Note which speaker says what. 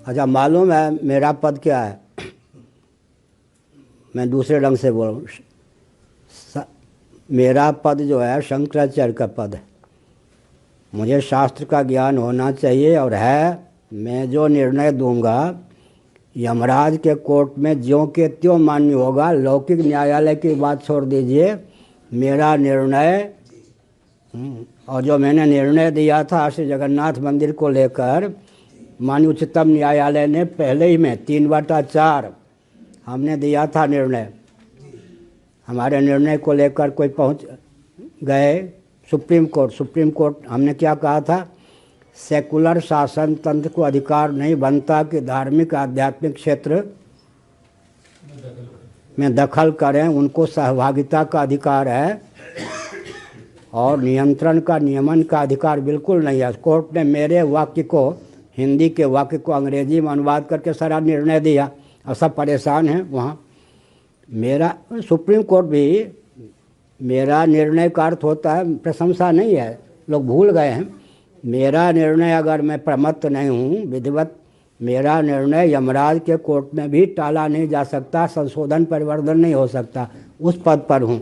Speaker 1: अच्छा, मालूम है मेरा पद क्या है? मैं दूसरे ढंग से बोल रहा हूँ। मेरा पद जो है शंकराचार्य का पद है। मुझे शास्त्र का ज्ञान होना चाहिए और है। मैं जो निर्णय दूंगा यमराज के कोर्ट में ज्यों के त्यों मान्य होगा। लौकिक न्यायालय की बात छोड़ दीजिए, मेरा निर्णय और जो मैंने निर्णय दिया था श्री जगन्नाथ मंदिर को लेकर, माननीय उच्चतम न्यायालय ने पहले ही में 3/4 हमने दिया था निर्णय। हमारे निर्णय को लेकर कोई पहुंच गए सुप्रीम कोर्ट हमने क्या कहा था? सेकुलर शासन तंत्र को अधिकार नहीं बनता कि धार्मिक आध्यात्मिक क्षेत्र में दखल करें। उनको सहभागिता का अधिकार है और नियंत्रण का, नियमन का अधिकार बिल्कुल नहीं है। कोर्ट ने मेरे वाक्य को, हिंदी के वाक्य को अंग्रेजी में अनुवाद करके सारा निर्णय दिया और सब परेशान हैं वहाँ। मेरा सुप्रीम कोर्ट भी, मेरा निर्णय का अर्थ होता है प्रशंसा नहीं है, लोग भूल गए हैं। मेरा निर्णय अगर मैं प्रमत्त नहीं हूँ विधिवत, मेरा निर्णय यमराज के कोर्ट में भी टाला नहीं जा सकता, संशोधन परिवर्तन नहीं हो सकता। उस पद पर हूँ।